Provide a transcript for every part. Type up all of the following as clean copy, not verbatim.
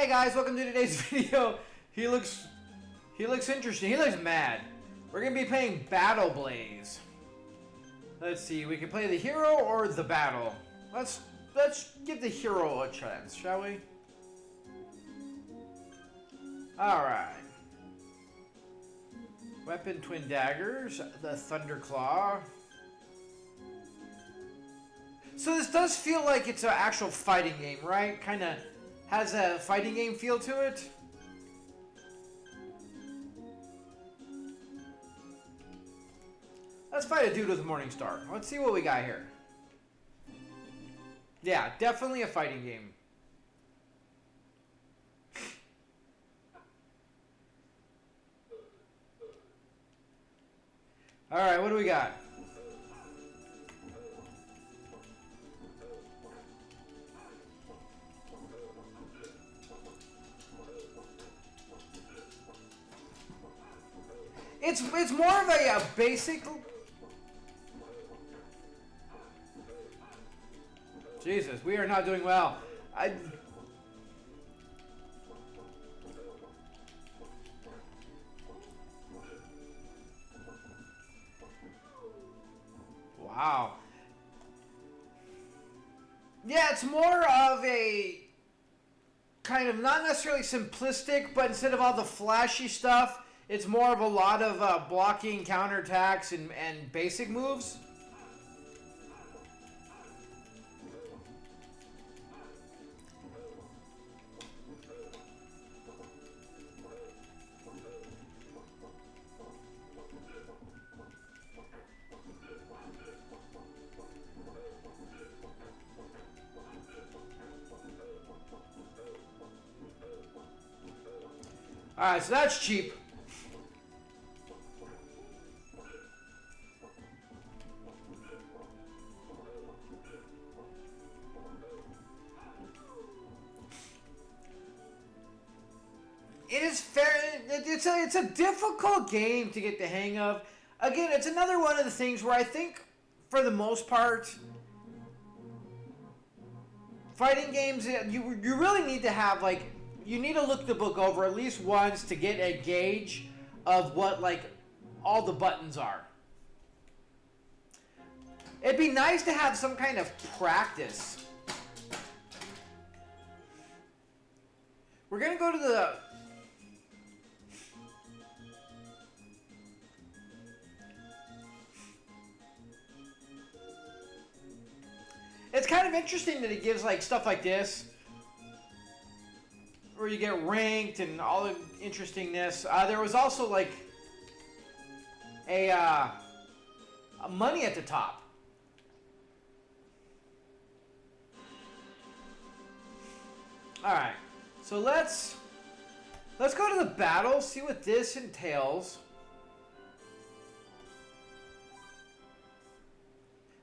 Hey guys, welcome to today's video. He looks interesting. He looks mad. We're gonna be playing Battle Blaze. Let's see, we can play the hero or the battle. Let's give the hero a chance, shall we? Alright. Weapon, twin daggers, the Thunderclaw. So this does feel like it's an actual fighting game, right? Kinda has a fighting game feel to it. Let's fight a dude with a Morning Star. Let's see what we got here. Yeah, definitely a fighting game. Alright, what do we got? It's more of a basic... Jesus, we are not doing well. Wow. Yeah, it's more of a kind of not necessarily simplistic, but instead of all the flashy stuff, it's more of a lot of blocking, counterattacks, and basic moves. Alright, so that's cheap. It is fair. It's a difficult game to get the hang of. Again, it's another one of the things where I think, for the most part, fighting games, you really need to have, like, you need to look the book over at least once to get a gauge of what, like, all the buttons are. It'd be nice to have some kind of practice. We're gonna go to the... It's kind of interesting that it gives, like, stuff like this, where you get ranked and all the interestingness. There was also, like, a money at the top. All right, so let's go to the battle, see what this entails.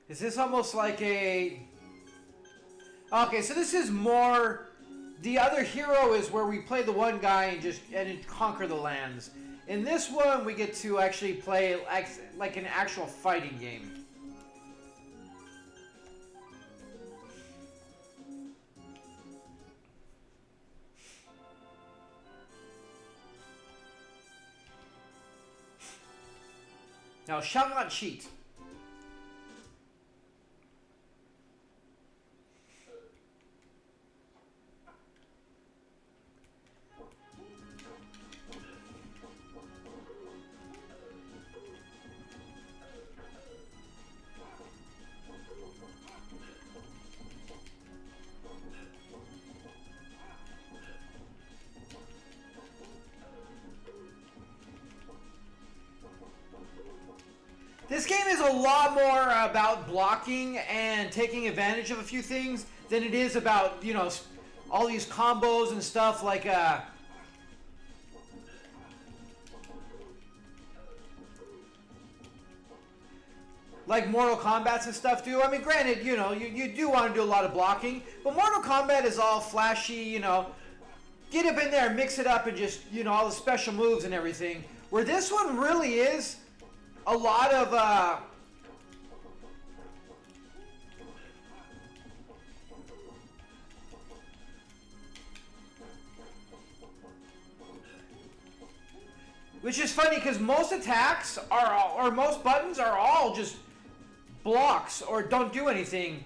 Is this almost like a... Okay, so this is more... The other hero is where we play the one guy and conquer the lands. In this one, we get to actually play like an actual fighting game. Now, shall not cheat. This game is a lot more about blocking and taking advantage of a few things than it is about, you know, all these combos and stuff like Mortal Kombat's and stuff do. I mean, granted, you know, you do want to do a lot of blocking, but Mortal Kombat is all flashy, you know, get up in there, mix it up, and just, you know, all the special moves and everything. Where this one really is a lot of Which is funny because most attacks are, or most buttons are all just blocks or don't do anything.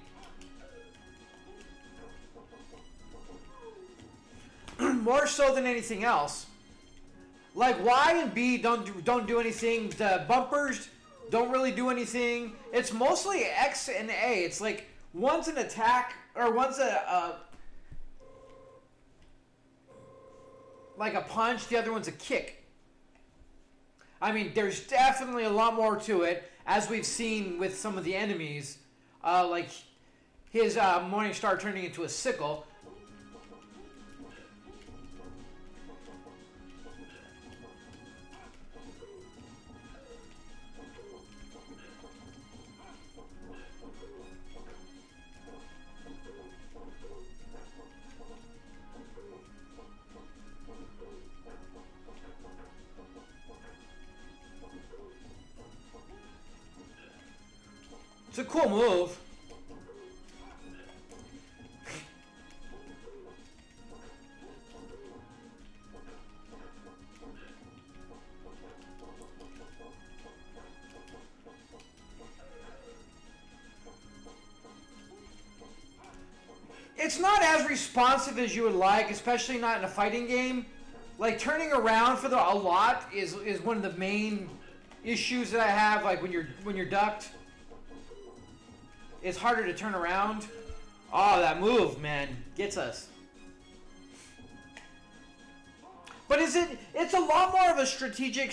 More so than anything else. Like Y and B don't do anything. The bumpers don't really do anything. It's mostly X and A. It's like one's an attack or one's like a punch, the other one's a kick. I mean, there's definitely a lot more to it, as we've seen with some of the enemies, like his Morning Star turning into a sickle. It's a cool move. It's not as responsive as you would like, especially not in a fighting game. Like turning around for a lot is one of the main issues that I have. Like when you're ducked. It's harder to turn around. Oh, that move, man, gets us. But it's a lot more of a strategic,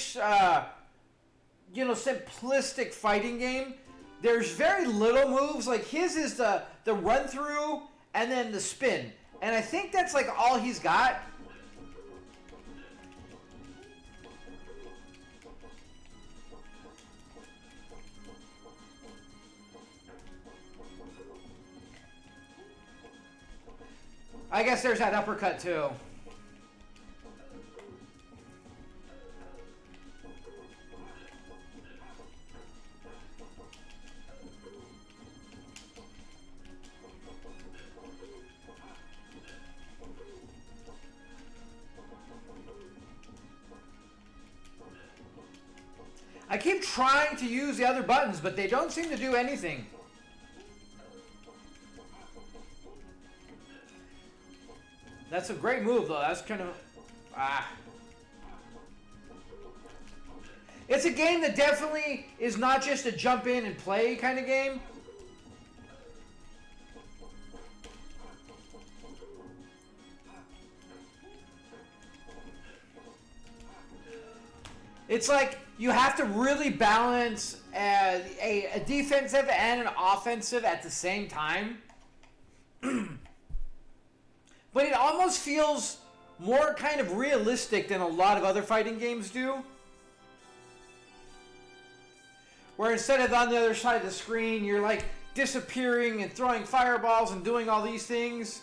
simplistic fighting game. There's very little moves. Like his is the run through and then the spin. And I think that's like all he's got. I guess there's that uppercut too. I keep trying to use the other buttons, but they don't seem to do anything. That's a great move, though. That's kind of... It's a game that definitely is not just a jump in and play kind of game. It's like you have to really balance a defensive and an offensive at the same time. But it almost feels more kind of realistic than a lot of other fighting games do. Where instead of on the other side of the screen, you're like disappearing and throwing fireballs and doing all these things.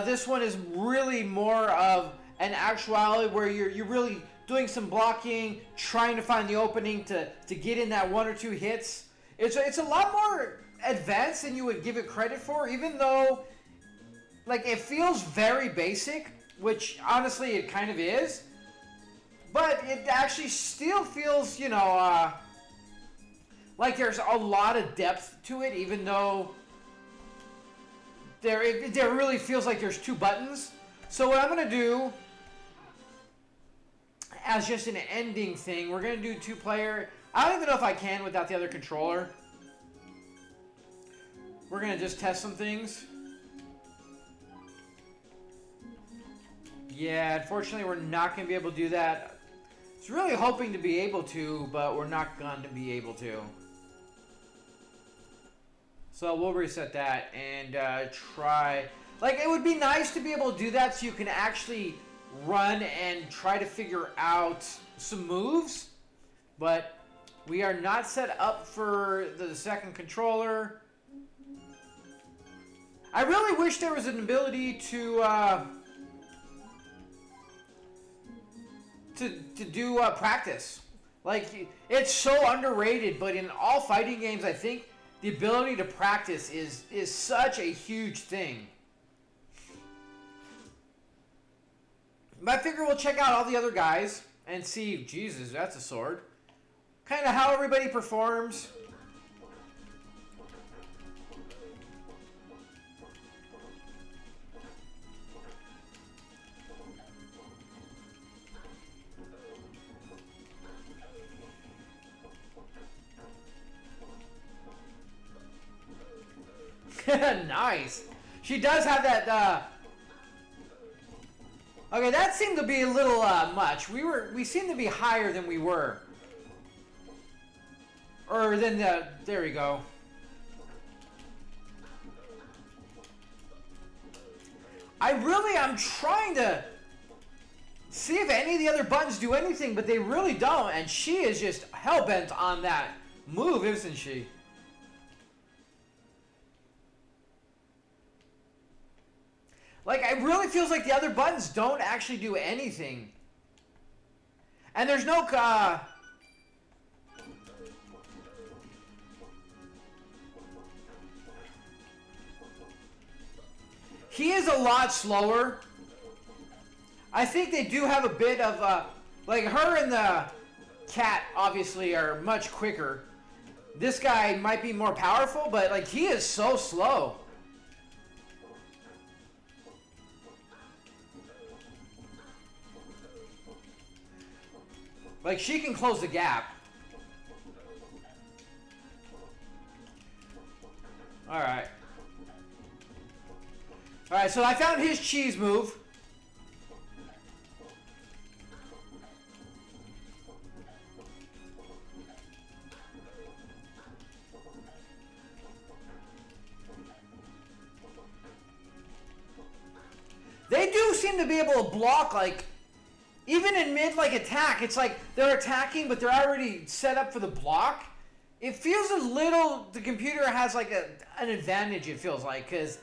This one is really more of an actuality where you're really doing some blocking, trying to find the opening to get in that one or two hits. It's a lot more advanced than you would give it credit for, even though like it feels very basic, which honestly it kind of is, but it actually still feels, like there's a lot of depth to it, even though there really feels like there's two buttons. So what I'm gonna do as just an ending thing, we're gonna do 2-player. I don't even know if I can without the other controller. We're going to just test some things. Yeah, unfortunately, we're not going to be able to do that. I was really hoping to be able to, but we're not going to be able to. So we'll reset that and try. Like, it would be nice to be able to do that so you can actually run and try to figure out some moves. But we are not set up for the second controller. I really wish there was an ability to do practice. Like, it's so underrated, but in all fighting games, I think the ability to practice is such a huge thing. But I figure we'll check out all the other guys and see, Jesus, that's a sword. Kind of how everybody performs. Nice. She does have that. Okay, that seemed to be a little much. We seem to be higher than we were, or than the. There we go. I'm trying to see if any of the other buttons do anything, but they really don't. And she is just hell-bent on that move, isn't she? Like, it really feels like the other buttons don't actually do anything. And there's no, he is a lot slower. I think they do have a bit of, like, her and the cat, obviously, are much quicker. This guy might be more powerful, but, like, he is so slow. Like, she can close the gap. Alright. Alright, so I found his cheese move. They do seem to be able to block, like, even in mid, like, attack, it's like they're attacking, but they're already set up for the block. It feels a little, the computer has, like, an advantage, it feels like, because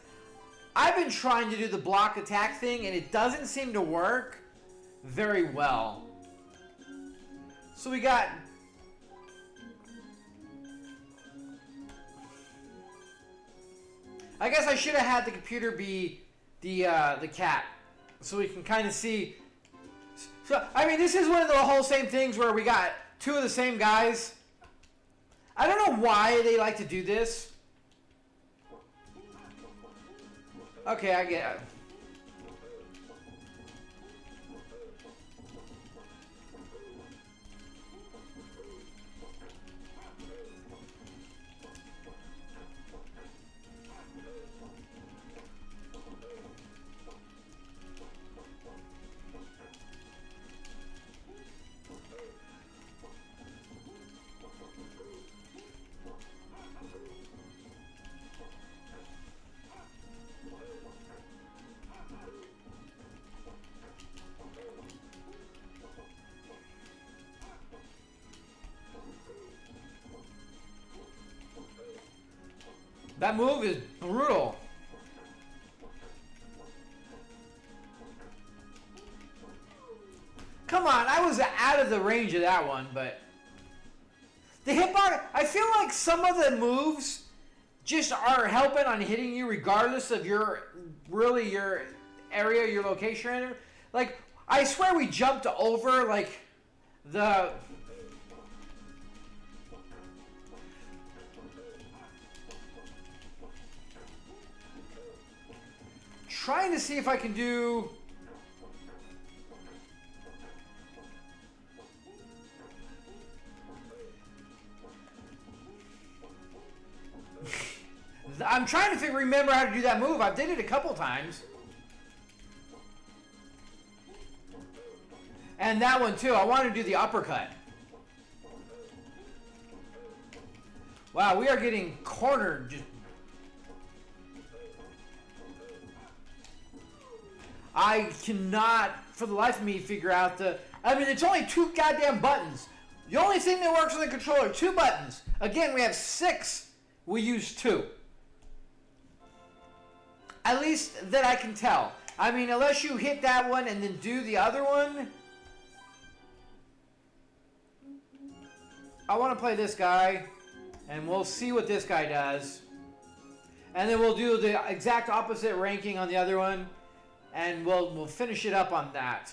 I've been trying to do the block attack thing, and it doesn't seem to work very well. So we got... I guess I should have had the computer be the cat, so we can kind of see... So, I mean, this is one of the whole same things where we got two of the same guys. I don't know why they like to do this. Okay, I get it. That move is brutal. Come on, I was out of the range of that one, but... The hitbox, I feel like some of the moves just are helping on hitting you regardless of your area, your location. Like, I swear we jumped over, like, the... Trying to see if I can do... I'm trying to remember how to do that move. I did it a couple times. And that one too. I want to do the uppercut. Wow, we are getting cornered. Just... I cannot, for the life of me, figure out the... I mean, it's only two goddamn buttons. The only thing that works on the controller, two buttons. Again, we have 6. We use 2. At least that I can tell. I mean, unless you hit that one and then do the other one. I want to play this guy. And we'll see what this guy does. And then we'll do the exact opposite ranking on the other one. And we'll finish it up on that.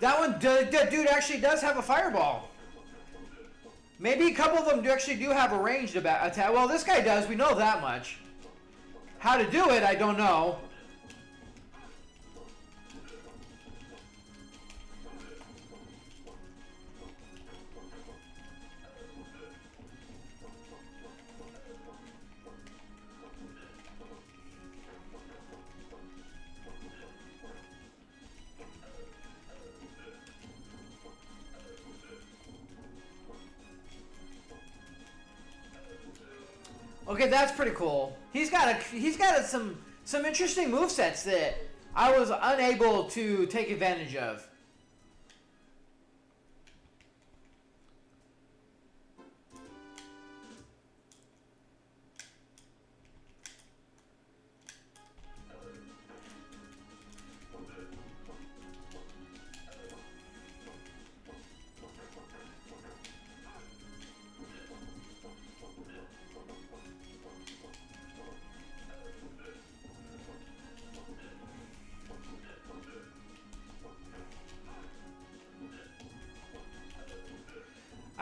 That one, that dude actually does have a fireball. Maybe a couple of them actually do have a ranged attack. Well, this guy does. We know that much. How to do it, I don't know. Okay, that's pretty cool. He's got some interesting movesets that I was unable to take advantage of.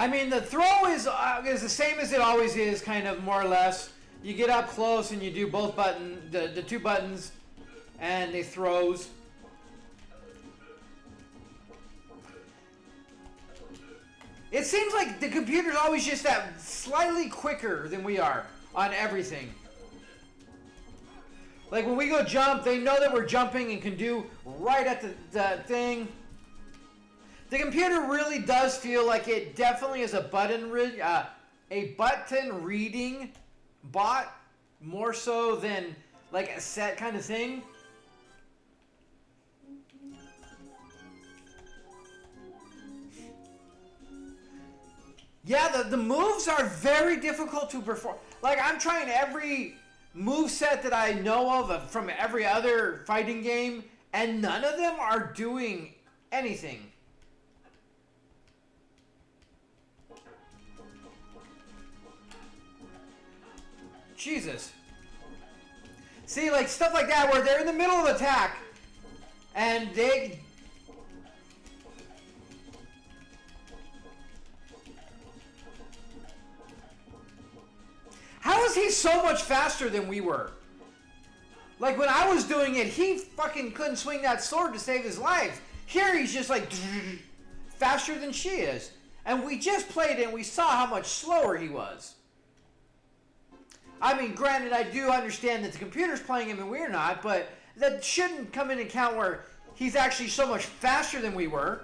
I mean, the throw is the same as it always is, kind of, more or less. You get up close and you do both the two buttons, and they throws. It seems like the computer's always just that slightly quicker than we are on everything. Like when we go jump, they know that we're jumping and can do right at the thing. The computer really does feel like it definitely is a button reading bot, more so than like a set kind of thing. Yeah, the moves are very difficult to perform. Like, I'm trying every move set that I know of from every other fighting game, and none of them are doing anything. Jesus. See, like stuff like that where they're in the middle of attack and they... How is he so much faster than we were? Like when I was doing it, he fucking couldn't swing that sword to save his life. Here he's just like faster than she is. And we just played it and we saw how much slower he was. I mean, granted, I do understand that the computer's playing him and we're not, but that shouldn't come into account where he's actually so much faster than we were.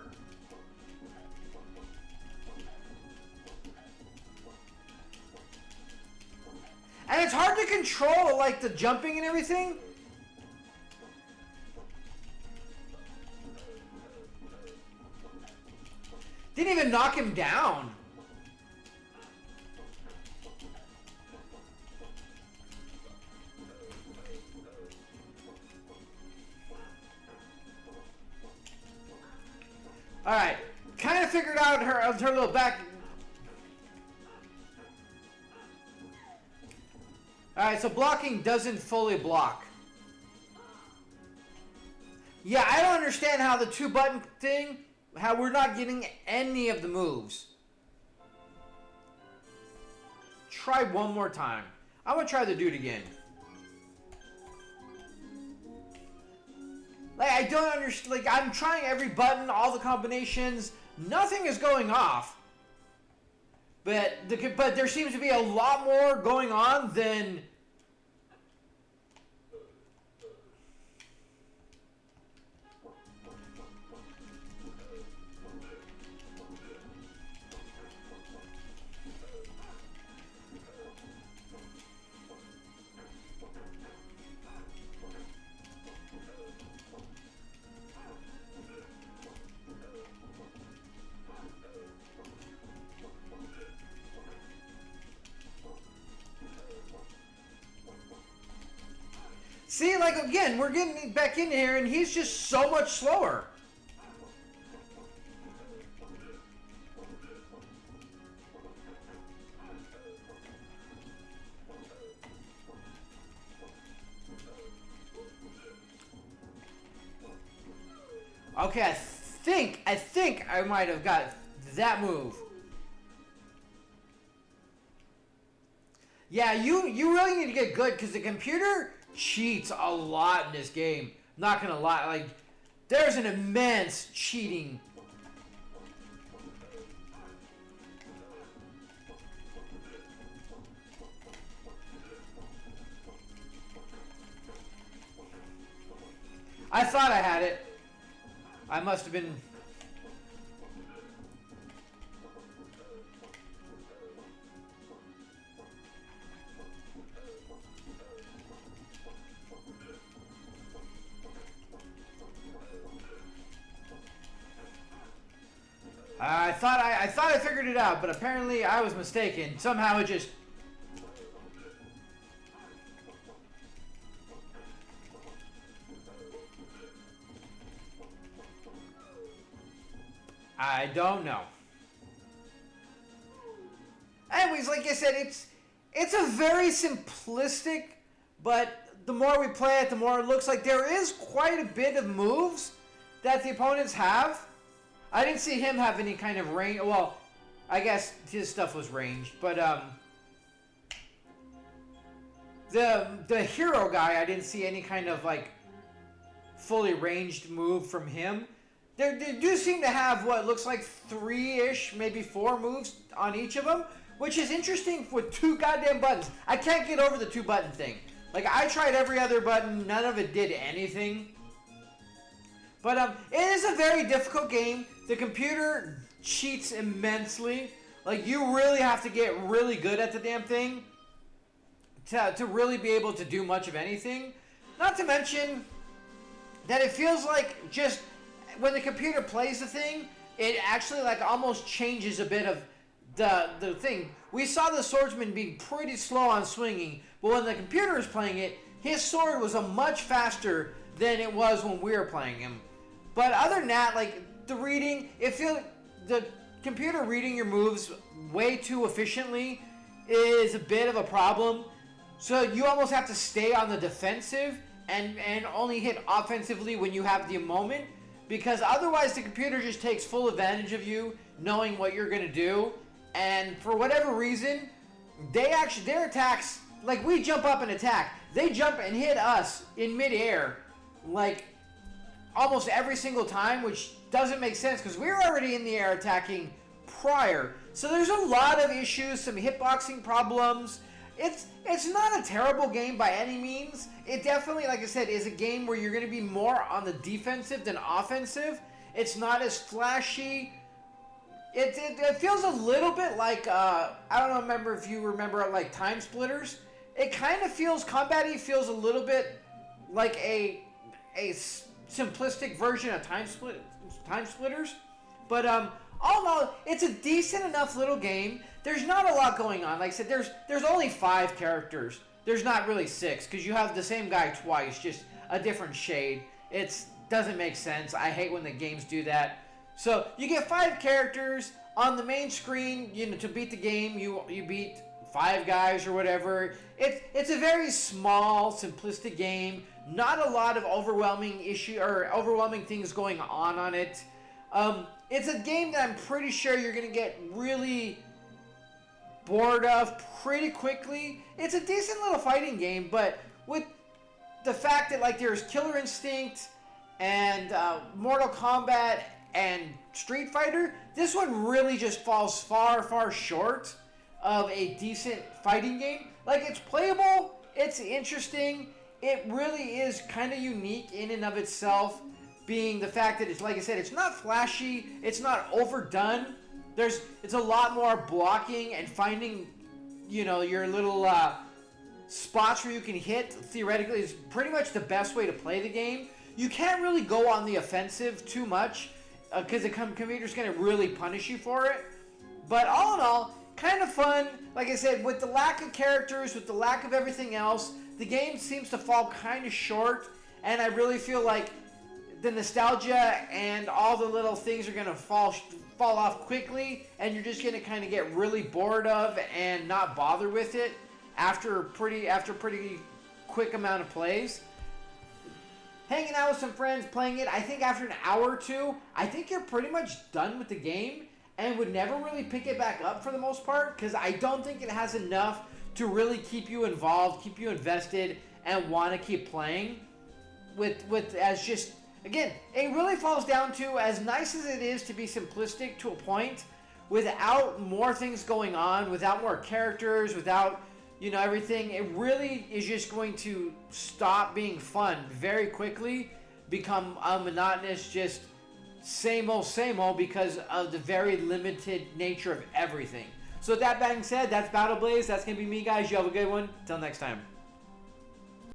And it's hard to control, like, the jumping and everything. Didn't even knock him down. Alright, kind of figured out her little back. Alright, so blocking doesn't fully block. Yeah, I don't understand how the two button thing, how we're not getting any of the moves. Try one more time. I'm gonna try the dude again. Like, I don't understand. Like, I'm trying every button, all the combinations. Nothing is going off. But there seems to be a lot more going on than... See, like, again, we're getting back in here, and he's just so much slower. Okay, I think I might have got that move. Yeah, you really need to get good because the computer cheats a lot in this game. Not gonna lie, like there's an immense cheating. I thought I had it. I must have been. I thought I figured it out, but apparently I was mistaken. Somehow it just. I don't know. Anyways, like I said, it's a very simplistic, but the more we play it, the more it looks like there is quite a bit of moves that the opponents have. I didn't see him have any kind of range. Well, I guess his stuff was ranged, but the hero guy, I didn't see any kind of like fully ranged move from him. They do seem to have what looks like 3-ish, maybe 4 moves on each of them, which is interesting with 2 goddamn buttons. I can't get over the 2-button thing. Like, I tried every other button, none of it did anything. But it is a very difficult game. The computer cheats immensely. Like, you really have to get really good at the damn thing to really be able to do much of anything. Not to mention that it feels like just when the computer plays the thing, it actually like almost changes a bit of the thing. We saw the swordsman being pretty slow on swinging, but when the computer was playing it, his sword was a much faster than it was when we were playing him. But other than that, like the reading, the computer reading your moves way too efficiently is a bit of a problem. So you almost have to stay on the defensive and only hit offensively when you have the moment, because otherwise the computer just takes full advantage of you knowing what you're going to do. And for whatever reason, their attacks, like we jump up and attack, they jump and hit us in midair like almost every single time, which doesn't make sense because we were already in the air attacking prior. So there's a lot of issues, some hitboxing problems. It's not a terrible game by any means. It definitely, like I said, is a game where you're going to be more on the defensive than offensive. It's not as flashy. It feels a little bit like, I don't remember if you remember like Time Splitters. It kind of feels, combat-y feels a little bit like a simplistic version of Time Splitters. But all in all, it's a decent enough little game. There's not a lot going on. Like I said, there's only 5 characters. There's not really 6 because you have the same guy twice, just a different shade. It doesn't make sense. I hate when the games do that. So you get 5 characters on the main screen. You know, to beat the game, you beat 5 guys or whatever. It's a very small, simplistic game. Not a lot of overwhelming things going on it. It's a game that I'm pretty sure you're gonna get really bored of pretty quickly. It's a decent little fighting game, but with the fact that like there's Killer Instinct and Mortal Kombat and Street Fighter, this one really just falls far short of a decent fighting game. Like, it's playable, it's interesting, it really is kind of unique in and of itself, being the fact that it's, like I said, it's not flashy, it's not overdone. It's a lot more blocking and finding, you know, your little spots where you can hit. Theoretically, is pretty much the best way to play the game. You can't really go on the offensive too much because the computer's going to really punish you for it. But all in all, kind of fun. Like I said, with the lack of characters, with the lack of everything else, the game seems to fall kind of short. And I really feel like the nostalgia and all the little things are going to fall off quickly, and you're just going to kind of get really bored of and not bother with it after pretty quick amount of plays. hanging out with some friends, playing it. I think after an hour or two, I think you're pretty much done with the game and would never really pick it back up for the most part, because I don't think it has enough to really keep you involved, keep you invested, and want to keep playing. With as just, again, it really falls down to, as nice as it is to be simplistic to a point, without more things going on, without more characters, without, you know, everything, it really is just going to stop being fun very quickly, become a monotonous, just same old because of the very limited nature of everything. So with that being said, that's Battle Blaze. That's going to be me, guys. You have a good one. Until next time.